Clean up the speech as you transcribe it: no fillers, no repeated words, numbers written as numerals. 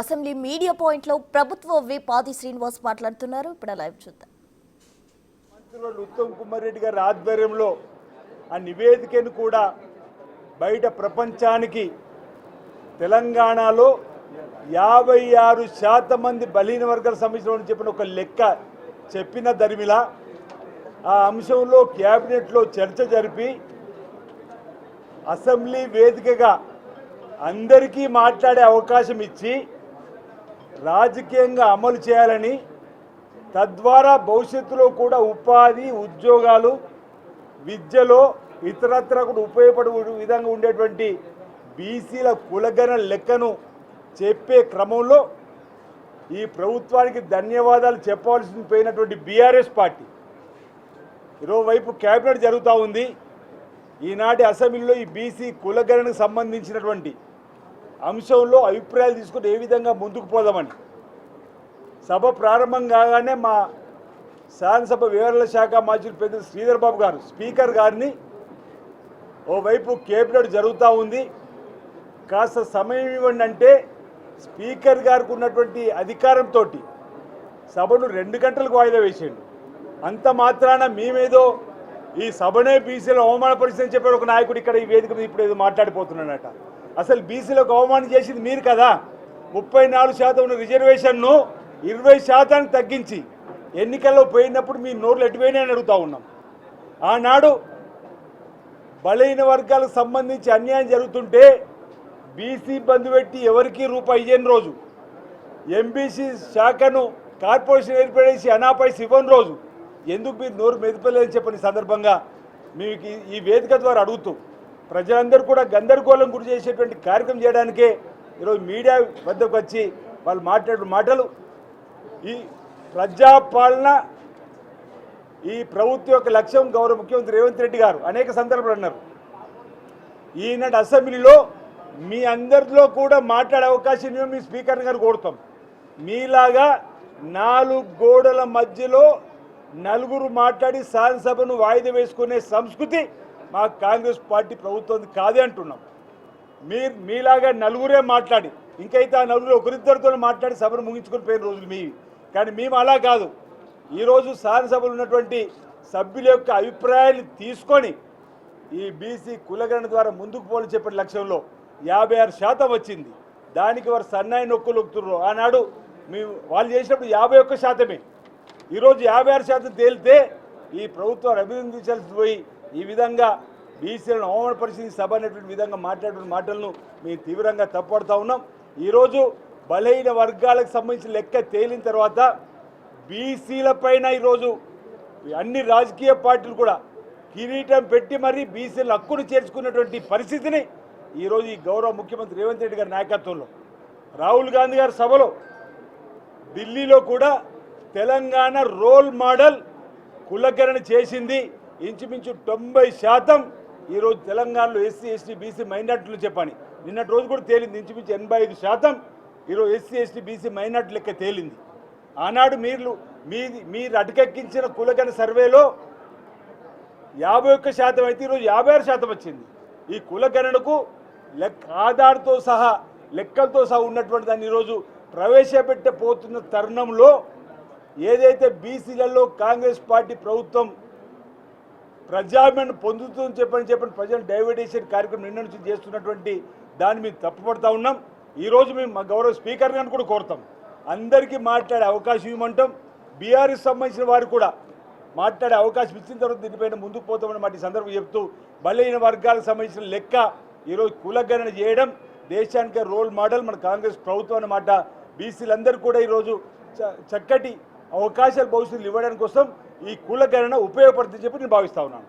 Assembly media point లో ప్రభుత్వ whip ఆది శ్రీనివాస్ మాట్లాడుతున్నారు. ఇప్పుడు లైవ్ చూద్దాం. మంత్రులు ఉత్తమ్ కుమార్ రెడ్డి గారి ఆధ్వర్యంలో ఆ నివేదికను కూడా బయట ప్రపంచానికి తెలంగాణలో 56% మంది బలహీన వర్గాల సమస్యలు చెప్పిన ఒక లెక్క చెప్పిన దరిమిలా ఆ అంశంలో క్యాబినెట్లో చర్చ జరిపి అసెంబ్లీ వేదికగా అందరికీ మాట్లాడే అవకాశం ఇచ్చి రాజకీయంగా అమలు చేయాలని, తద్వారా భవిష్యత్తులో కూడా ఉపాధి ఉద్యోగాలు విద్యలో ఇతరత్ర కూడా ఉపయోగపడే విధంగా ఉండేటువంటి బీసీల కులగణన లెక్కను చెప్పే క్రమంలో ఈ ప్రభుత్వానికి ధన్యవాదాలు చెప్పవలసి పోయినటువంటి బీఆర్ఎస్ పార్టీ ఇరోవైపు క్యాబినెట్ జరుగుతూ ఉంది. ఈనాటి అసెంబ్లీలో ఈ బీసీ కులగణనకు సంబంధించినటువంటి అంశంలో అభిప్రాయాలు తీసుకుని ఏ విధంగా ముందుకు పోదామని సభ ప్రారంభం కాగానే మా శాసనసభ వివరాల శాఖ మంత్రి పెద్ద శ్రీధర్ బాబు గారు స్పీకర్ గారిని ఓవైపు కేబినెట్ జరుగుతూ ఉంది, కాస్త సమయం ఇవ్వండి అంటే స్పీకర్ గారికి ఉన్నటువంటి అధికారంతో సభను 2 గంటలకు వాయిదా వేసేయండి. అంత మాత్రాన మేమేదో ఈ సభనే బీసీలో అవమానపరిచిందని చెప్పాడు ఒక నాయకుడు ఇక్కడ ఈ వేదిక మీద ఇప్పుడు ఏదో మాట్లాడిపోతున్నాడట. అసలు బీసీలకు అవమానం చేసింది మీరు కదా. 34% ఉన్న రిజర్వేషన్ను 20% తగ్గించి ఎన్నికల్లో పోయినప్పుడు మీ నోర్లు ఎటువైనాయని అడుగుతూ ఉన్నాం. ఆనాడు బలహీన వర్గాలకు సంబంధించి అన్యాయం జరుగుతుంటే బీసీ బంధు పెట్టి ఎవరికి రూపాయి ఇయ్యని రోజు, ఎంబీసీ శాఖను కార్పొరేషన్ ఏర్పడేసి అనాపైసి ఇవ్వని రోజు ఎందుకు మీరు నోరు మెదిపలేదని చెప్పని సందర్భంగా మీకు ఈ వేదిక ద్వారా అడుగుతూ ప్రజలందరూ కూడా గందరగోళం గురి చేసేటువంటి కార్యక్రమం చేయడానికే ఈరోజు మీడియా వద్దకు వచ్చి వాళ్ళు మాట్లాడిన మాటలు ఈ ప్రజాపాలన ఈ ప్రభుత్వం యొక్క లక్ష్యం గౌరవ ముఖ్యమంత్రి రేవంత్ రెడ్డి గారు అనేక సందర్భాలు అన్నారు. ఈనాటి అసెంబ్లీలో మీ అందరిలో కూడా మాట్లాడే అవకాశం మీ స్పీకర్ గారు కోరుతాం. మీలాగా 4 గోడల మధ్యలో నలుగురు మాట్లాడి శాసనసభను వాయిదా వేసుకునే సంస్కృతి మా కాంగ్రెస్ పార్టీ ప్రభుత్వం కాదే అంటున్నాం. మీలాగా నలుగురే మాట్లాడి ఇంకైతే ఆ నలుగురు ఒకరిద్దరితో మాట్లాడి సభను ముగించుకుని పోయిన రోజులు మీవి. కానీ మేము అలా కాదు. ఈరోజు శాసనసభలో ఉన్నటువంటి సభ్యుల యొక్క అభిప్రాయాలు తీసుకొని ఈ బీసీ కులగణన ద్వారా ముందుకు పోలని చెప్పిన లక్ష్యంలో 56% వచ్చింది. దానికి వారు సన్నాయి నొక్కులు ఒక్కుతున్నారు. ఆనాడు మేము వాళ్ళు చేసినప్పుడు 51%. ఈరోజు 56% తేలితే ఈ ప్రభుత్వాన్ని అభినందించాల్సి పోయి ఈ విధంగా బీసీలను అవమానపరిచి సభ అనేటువంటి విధంగా మాట్లాడుతున్న మాటలను మేము తీవ్రంగా తప్పుపడుతూ ఉన్నాం. ఈరోజు బలహీన వర్గాలకు సంబంధించిన లెక్క తేలిన తర్వాత బీసీల పైన ఈరోజు అన్ని రాజకీయ పార్టీలు కూడా కిరీటం పెట్టి మరీ బీసీల హక్కును చేర్చుకున్నటువంటి పరిస్థితిని ఈరోజు ఈ గౌరవ ముఖ్యమంత్రి రేవంత్ రెడ్డి గారి నాయకత్వంలో రాహుల్ గాంధీ గారి సభలో ఢిల్లీలో కూడా తెలంగాణ రోల్ మోడల్ కులగణన చేసింది. ఇంచుమించు 90% ఈరోజు తెలంగాణలో ఎస్సీ ఎస్టీ బీసీ మైనార్టీలు చెప్పని నిన్నటి రోజు కూడా తేలింది. ఇంచుమించు 85% ఈరోజు ఎస్సీ ఎస్టీ బీసీ మైనార్టీ లెక్క తేలింది. ఆనాడు మీరు అటకెక్కించిన కులగణన సర్వేలో 51% అయితే ఈరోజు 56% వచ్చింది. ఈ కులగణనకు ఆధార్తో సహా లెక్కలతో సహా ఉన్నటువంటి దాన్ని ఈరోజు ప్రవేశపెట్టబోతున్న తరుణంలో ఏదైతే బీసీలలో కాంగ్రెస్ పార్టీ ప్రభుత్వం ప్రజాభిమానం పొందుతుందని చెప్పని ప్రజలు డైవర్టేషన్ కార్యక్రమం నిన్న నుంచి చేస్తున్నటువంటి దాన్ని మేము తప్పుపడతా ఉన్నాం. ఈరోజు మేము మా గౌరవ స్పీకర్ గారిని కూడా కోరుతాం, అందరికీ మాట్లాడే అవకాశం ఇవ్వమంటాం. బీఆర్ఎస్ సంబంధించిన వారు కూడా మాట్లాడే అవకాశం ఇచ్చిన తర్వాత దీనిపైన ముందుకు పోతామని మాట ఈ సందర్భం చెప్తూ బలహీన వర్గాలకు సంబంధించిన లెక్క ఈరోజు కులగణన చేయడం దేశానికే రోల్ మోడల్ మన కాంగ్రెస్ ప్రభుత్వం అన్నమాట. బీసీలందరూ కూడా ఈరోజు చక్కటి అవకాశాలు భవిష్యత్తులో ఇవ్వడానికి కోసం ఈ కులగణన ఉపయోగపడుతుందని చెప్పి నేను భావిస్తా ఉన్నాను.